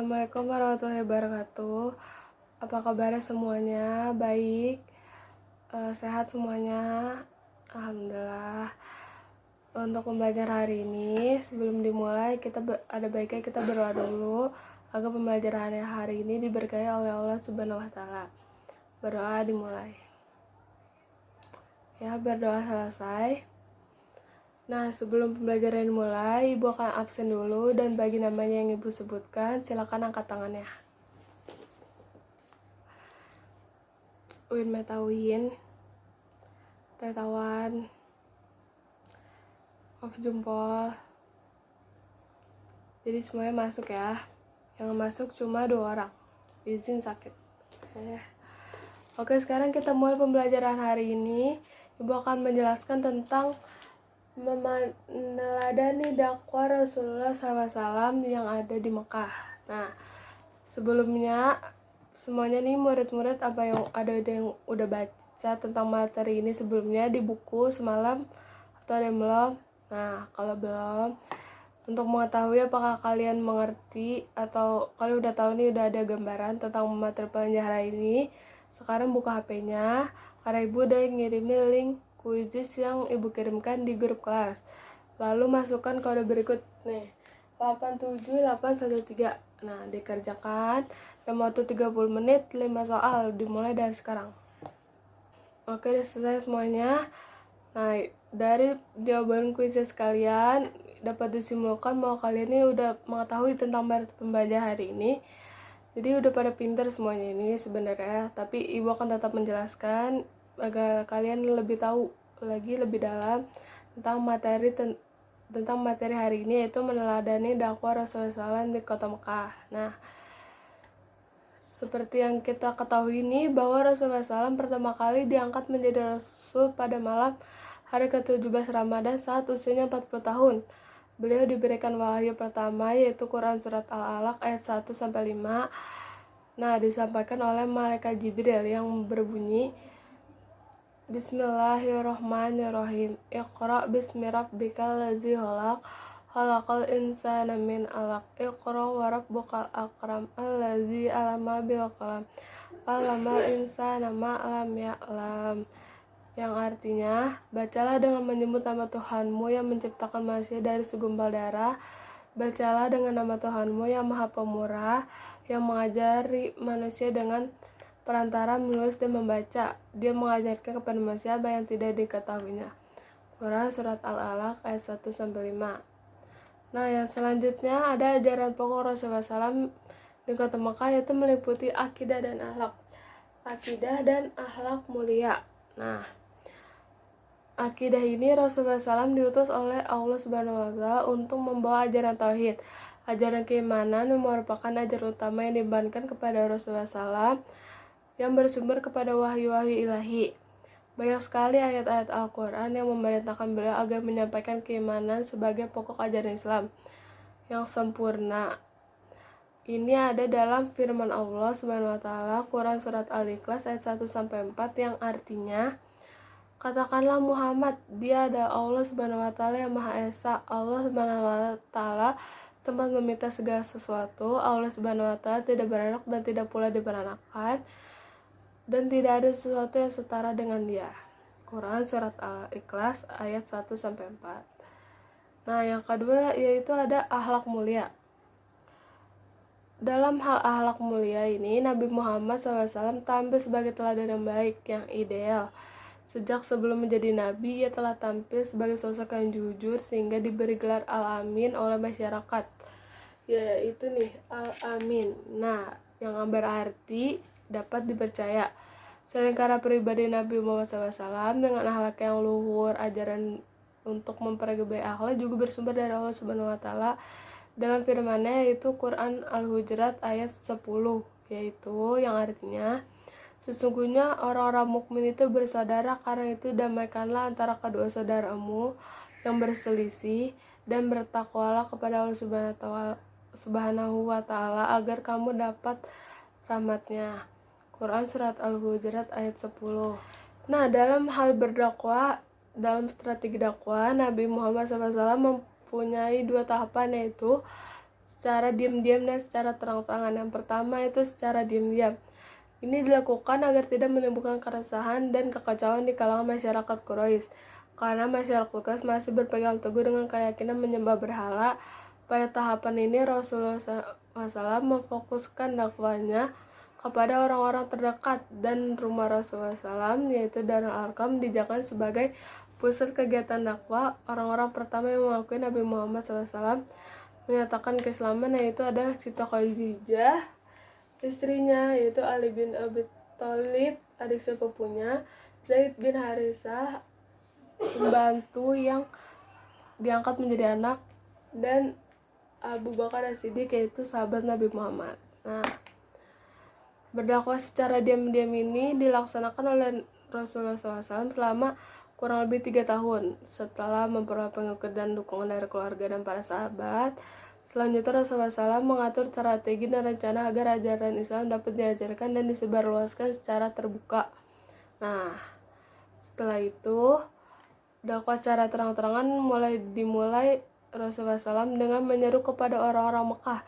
Assalamualaikum warahmatullahi wabarakatuh. Apa kabar semuanya? Baik, sehat semuanya. Alhamdulillah. Untuk pembelajaran hari ini, sebelum dimulai, ada baiknya kita berdoa dulu agar pembelajaran hari ini diberkahi oleh Allah Subhanahu wa Ta'ala. Berdoa dimulai. Ya, berdoa selesai. Nah, sebelum pembelajaran dimulai, Ibu akan absen dulu dan bagi namanya yang Ibu sebutkan, silakan angkat tangannya. Uin Metawin, Tetawan, Of Jumpol. Jadi semuanya masuk ya. Yang masuk cuma 2 orang. Izin sakit. Oke, sekarang kita mulai pembelajaran hari ini. Ibu akan menjelaskan tentang meneladani dakwah Rasulullah SAW yang ada di Mekah. Nah, sebelumnya semuanya nih murid-murid ada yang udah baca tentang materi ini sebelumnya di buku semalam atau ada yang belum? Nah, kalau belum, untuk mengetahui apakah kalian mengerti atau kalian udah tahu nih udah ada gambaran tentang materi pelajaran ini, sekarang buka HP-nya karena Ibu udah ngirimin link kuisis yang Ibu kirimkan di grup kelas. Lalu masukkan kode berikut nih, 87813. Nah, dikerjakan dalam waktu 30 menit, 5 soal, dimulai dari sekarang. Oke, udah selesai semuanya. Nah, dari jawaban kuisis kalian dapat disimpulkan bahwa kalian ini udah mengetahui tentang pembelajaran hari ini. Jadi udah pada pinter semuanya ini sebenarnya, tapi Ibu akan tetap menjelaskan agar kalian lebih tahu lagi lebih dalam tentang materi hari ini, yaitu meneladani dakwah Rasulullah SAW di kota Mekah. Nah, seperti yang kita ketahui ini bahwa Rasulullah SAW pertama kali diangkat menjadi Rasul pada malam hari ke-17 Ramadan saat usianya 40 tahun. Beliau diberikan wahyu pertama yaitu Quran Surat Al-Alaq ayat 1-5. Nah, disampaikan oleh Malaikat Jibril yang berbunyi, Bismillahirrohmanirrohim. Iqra bismi rabbikal ladzi khalaq, khalaqal insana min 'alaq. Iqra wa rabbukal akram alladzi 'allama bil qalam, 'allamal insana ma lam ya'lam. Yang artinya, bacalah dengan menyebut nama Tuhanmu yang menciptakan manusia dari segumpal darah. Bacalah dengan nama Tuhanmu yang Maha Pemurah, yang mengajari manusia dengan perantara menulis dan membaca. Dia mengajarkan kepada manusia apa yang tidak diketahuinya. Quran Surat Al-Alaq ayat 1-5. Nah, yang selanjutnya ada ajaran pokok Rasulullah SAW di kota Mekah, yaitu meliputi akidah dan akhlak. Akidah dan akhlak mulia. Nah, akidah ini Rasulullah SAW diutus oleh Allah Subhanahu wa Ta'ala untuk membawa ajaran tauhid. Ajaran keimanan merupakan ajaran utama yang dibebankan kepada Rasulullah SAW yang bersumber kepada wahyu-wahyu ilahi. Banyak sekali ayat-ayat Al-Quran yang memerintahkan beliau agar menyampaikan keimanan sebagai pokok ajaran Islam yang sempurna. Ini ada dalam firman Allah Subhanahu wa Ta'ala, Quran Surat Al-Ikhlas ayat 1-4 yang artinya, katakanlah Muhammad, dia adalah Allah Subhanahu wa Ta'ala yang Maha Esa. Allah Subhanahu wa Ta'ala tempat meminta segala sesuatu. Allah Subhanahu wa Ta'ala tidak beranak dan tidak pula diperanakan, dan tidak ada sesuatu yang setara dengan dia. Quran Surat Al-Ikhlas ayat 1-4. Nah, yang kedua yaitu ada akhlak mulia. Dalam hal akhlak mulia ini, Nabi Muhammad SAW tampil sebagai teladan yang baik, yang ideal. Sejak sebelum menjadi Nabi, ia telah tampil sebagai sosok yang jujur sehingga diberi gelar Al-Amin oleh masyarakat. Yaitu nih, Al-Amin. Nah, yang berarti dapat dipercaya. Selain karena pribadi Nabi Muhammad SAW dengan akhlak yang luhur, ajaran untuk memperbaiki akhlak juga bersumber dari Allah Subhanahu wa Ta'ala dalam firman-Nya, yaitu Quran Al-Hujurat ayat 10, yaitu yang artinya, sesungguhnya orang-orang mukmin itu bersaudara, karena itu damaikanlah antara kedua saudaramu yang berselisih dan bertakwalah kepada Allah Subhanahu wa Ta'ala agar kamu dapat rahmatnya. Quran Surat Al-Hujurat ayat 10. Nah, dalam hal berdakwah, dalam strategi dakwah, Nabi Muhammad SAW mempunyai 2 tahapan, yaitu secara diam-diam dan secara terang-terangan. Yang pertama itu secara diam-diam. Ini dilakukan agar tidak menimbulkan keresahan dan kekacauan di kalangan masyarakat Quraisy, karena masyarakat Quraisy masih berpegang teguh dengan keyakinan menyembah berhala. Pada tahapan ini Rasulullah SAW memfokuskan dakwanya kepada orang-orang terdekat, dan rumah Rasulullah SAW yaitu Darul Arqam dijadikan sebagai pusat kegiatan dakwah. Orang-orang pertama yang mengakui Nabi Muhammad SAW menyatakan keislaman yaitu adalah Siti Khadijah, istrinya yaitu Ali bin Abi Thalib, adik sepupunya, Zaid bin Harisah, pembantu yang diangkat menjadi anak, dan Abu Bakar As-Siddiq yaitu sahabat Nabi Muhammad. Nah, berdakwah secara diam-diam ini dilaksanakan oleh Rasulullah SAW selama kurang lebih 3 tahun. Setelah memperoleh pengikut dan dukungan dari keluarga dan para sahabat, selanjutnya Rasulullah SAW mengatur strategi dan rencana agar ajaran Islam dapat diajarkan dan disebarluaskan secara terbuka. Nah, setelah itu, dakwah secara terang-terangan dimulai Rasulullah SAW dengan menyeru kepada orang-orang Mekah.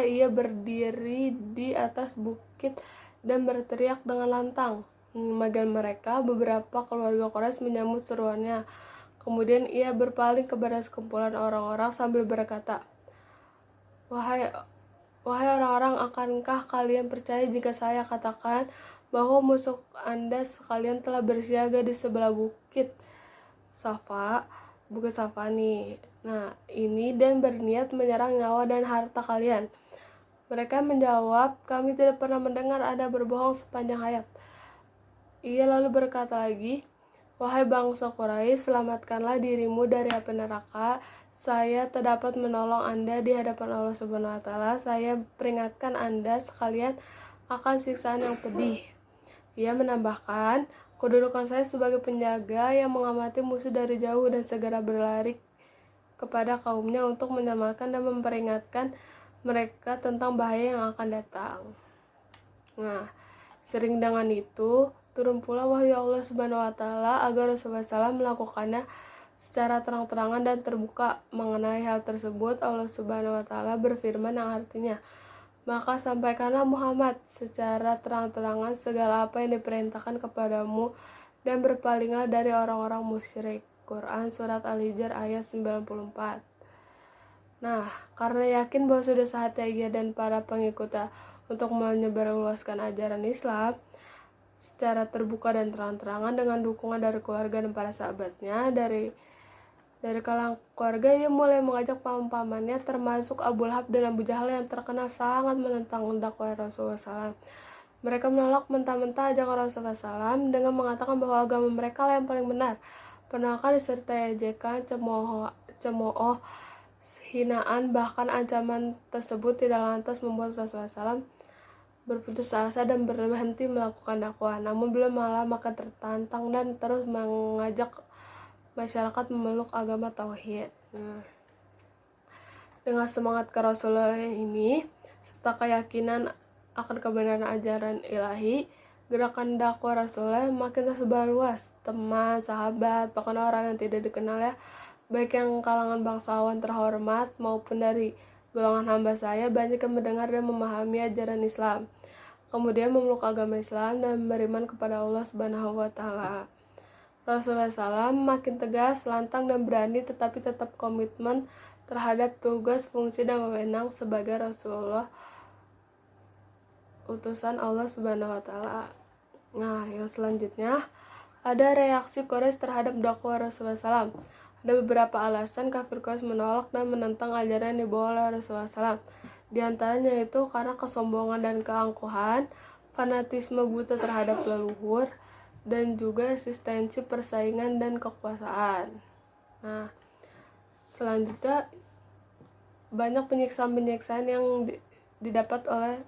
Ia berdiri di atas bukit dan berteriak dengan lantang. Memanggil mereka, beberapa keluarga Quraisy menyambut seruannya. Kemudian ia berpaling kepada sekumpulan orang-orang sambil berkata, Wahai orang-orang, akankah kalian percaya jika saya katakan bahwa musuh Anda sekalian telah bersiaga di sebelah bukit Safa nih. Nah, ini dan berniat menyerang nyawa dan harta kalian. Mereka menjawab, kami tidak pernah mendengar Anda berbohong sepanjang hayat. Ia lalu berkata lagi, Wahai bangsa Quraisy, selamatkanlah dirimu dari api neraka. Saya tak dapat menolong Anda di hadapan Allah Subhanahu wa Ta'ala. Saya peringatkan Anda sekalian akan siksaan yang pedih. Ia menambahkan, kedudukan saya sebagai penjaga yang mengamati musuh dari jauh dan segera berlari kepada kaumnya untuk menyelamatkan dan memperingatkan mereka tentang bahaya yang akan datang. Nah, sering dengan itu, turun pula wahyu Allah Subhanahu wa Ta'ala agar Rasulullah SAW melakukannya secara terang-terangan dan terbuka. Mengenai hal tersebut, Allah Subhanahu wa Ta'ala berfirman yang artinya, maka sampaikanlah Muhammad secara terang-terangan segala apa yang diperintahkan kepadamu dan berpalinglah dari orang-orang musyrik. Quran Surat Al-Hijr ayat 94. Nah, karena yakin bahwa sudah saatnya dan para pengikutnya untuk menyebarluaskan ajaran Islam secara terbuka dan terang-terangan dengan dukungan dari keluarga dan para sahabatnya. Dari kalangan keluarga, ia mulai mengajak paman-pamannya termasuk Abu Lahab dan Abu Jahal yang terkenal sangat menentang dakwah Rasulullah SAW. Mereka menolak mentah-mentah ajakan Rasulullah SAW dengan mengatakan bahwa agama mereka lah yang paling benar. Penolakan disertai ejekan, cemooh, hinaan, bahkan ancaman tersebut tidak lantas membuat Rasulullah SAW berputus asa dan berhenti melakukan dakwah. Namun belum malah maka tertantang dan terus mengajak masyarakat memeluk agama tauhid. Dengan semangat Rasulullah ini serta keyakinan akan kebenaran ajaran ilahi, gerakan dakwah Rasulullah makin tersebar luas. Teman, sahabat, bahkan orang yang tidak dikenal ya, baik yang kalangan bangsawan terhormat maupun dari golongan hamba saya, banyak yang mendengar dan memahami ajaran Islam, kemudian memeluk agama Islam dan beriman kepada Allah Subhanahu wa Ta'ala. Rasulullah SAW makin tegas, lantang, dan berani, tetapi tetap komitmen terhadap tugas, fungsi, dan wewenang sebagai Rasulullah, utusan Allah Subhanahu wa Ta'ala. Nah, yang selanjutnya ada reaksi Quraisy terhadap dakwah Rasulullah SAW. Ada beberapa alasan kafir Quraisy menolak dan menentang ajaran yang dibawa oleh Rasulullah SAW. Di antaranya itu karena kesombongan dan keangkuhan, fanatisme buta terhadap leluhur, dan juga eksistensi persaingan dan kekuasaan. Nah, selanjutnya banyak penyiksaan-penyiksaan yang didapat oleh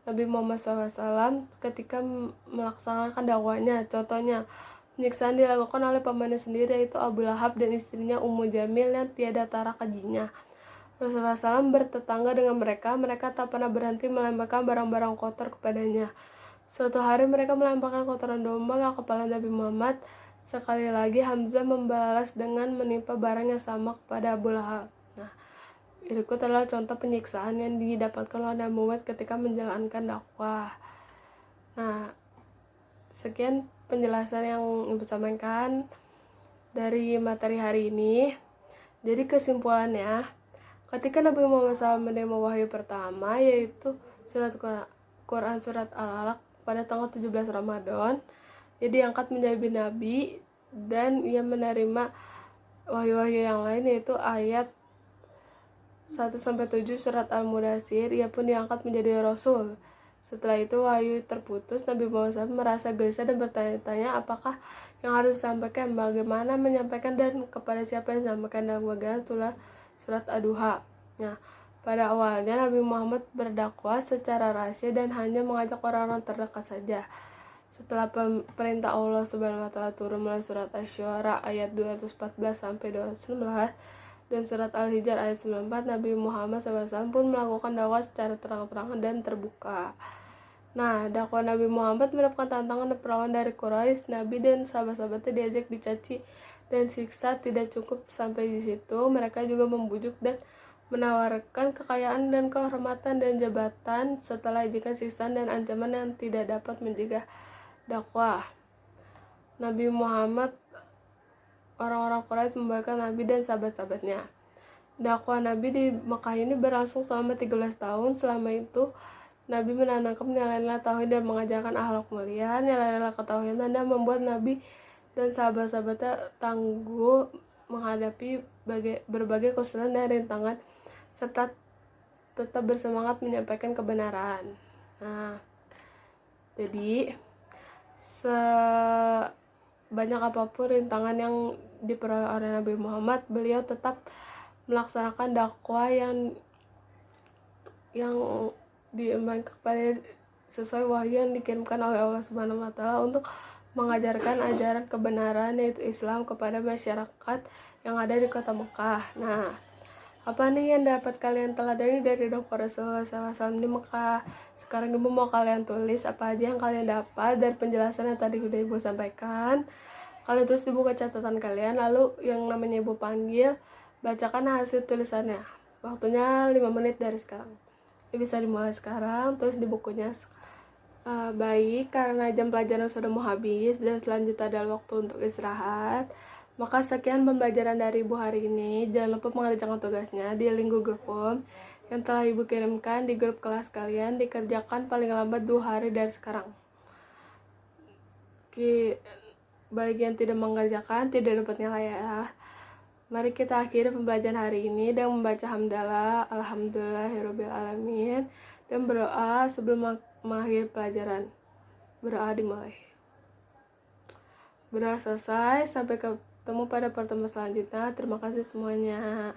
Nabi Muhammad SAW ketika melaksanakan dakwahnya. Contohnya, penyiksaan dilakukan oleh pamannya sendiri yaitu Abu Lahab dan istrinya Ummu Jamil yang tiada tara kejinya. Rasulullah SAW bertetangga dengan mereka tak pernah berhenti melemparkan barang-barang kotor kepadanya. Suatu hari mereka melemparkan kotoran domba ke kepala Nabi Muhammad. Sekali lagi Hamzah membalas dengan menimpa barang yang sama kepada Abu Lahab. Berikut adalah contoh penyiksaan yang didapatkan oleh Nabi Muhammad ketika menjalankan dakwah. Nah, sekian penjelasan yang Ibu sampaikan dari materi hari ini. Jadi kesimpulannya, ketika Nabi Muhammad SAW menerima wahyu pertama, yaitu surat Quran surat Al-Alaq pada tanggal 17 Ramadan, ia diangkat menjadi nabi dan ia menerima wahyu-wahyu yang lain, yaitu ayat 1-7 surat Al-Mudaththir. Ia pun diangkat menjadi rasul. Setelah itu wahyu terputus. Nabi Muhammad SAW merasa gelisah dan bertanya-tanya apakah yang harus disampaikan, bagaimana menyampaikan, dan kepada siapa yang disampaikan dalam bagian surat Ad-Duha. Nah, pada awalnya Nabi Muhammad berdakwah secara rahasia dan hanya mengajak orang-orang terdekat saja. Setelah perintah Allah Subhanahu wa taala turun melalui surat Asy-Syu'ara ayat 214-219 dan surat Al-Hijr ayat 94, Nabi Muhammad SAW pun melakukan dakwah secara terang-terangan dan terbuka. Nah, dakwah Nabi Muhammad mendapatkan tantangan dan perlawanan dari Quraisy. Nabi dan sahabat-sahabatnya diajak dicaci dan siksa. Tidak cukup sampai di situ, mereka juga membujuk dan menawarkan kekayaan dan kehormatan dan jabatan setelah ejekan siksaan dan ancaman yang tidak dapat mencegah dakwah Nabi Muhammad. Orang-orang Quraisy membahayakan Nabi dan sahabat-sahabatnya. Dakwah Nabi di Mekah ini berlangsung selama 13 tahun. Selama itu Nabi menanamkan nilai-nilai tauhid dan mengajarkan akhlak mulia. Nilai-nilai ketauhidan dan membuat Nabi dan sahabat-sahabatnya tangguh menghadapi berbagai kesulitan dan rintangan, serta tetap bersemangat menyampaikan kebenaran. Nah, jadi sebanyak apapun rintangan yang diperoleh oleh Nabi Muhammad, beliau tetap melaksanakan dakwah yang diemban kepada sesuai wahyu yang dikirimkan oleh Allah Subhanahu wa taala untuk mengajarkan ajaran kebenaran, yaitu Islam, kepada masyarakat yang ada di kota Mekah. Nah, apa nih yang dapat kalian teladani dari dakwah Rasulullah SAW di Mekah? Sekarang Ibu mau kalian tulis apa aja yang kalian dapat dari penjelasan yang tadi udah Ibu sampaikan. Kalian tulis di buku catatan kalian, lalu yang namanya Ibu panggil, bacakan hasil tulisannya. Waktunya 5 menit dari sekarang. Ini bisa dimulai sekarang, tulis di bukunya. Baik, karena jam pelajaran sudah mau habis dan selanjutnya adalah waktu untuk istirahat, maka sekian pembelajaran dari Ibu hari ini. Jangan lupa mengerjakan tugasnya di link Google Form yang telah Ibu kirimkan di grup kelas kalian. Dikerjakan paling lambat 2 hari dari sekarang. Bagi yang tidak mengerjakan, tidak dapat nilai ya. Mari kita akhiri pembelajaran hari ini dengan membaca hamdalah, alhamdulillahirabbil alamin, dan berdoa sebelum mengakhiri pelajaran. Berdoa dimulai. Berdoa selesai, sampai ketemu pada pertemuan selanjutnya. Terima kasih semuanya.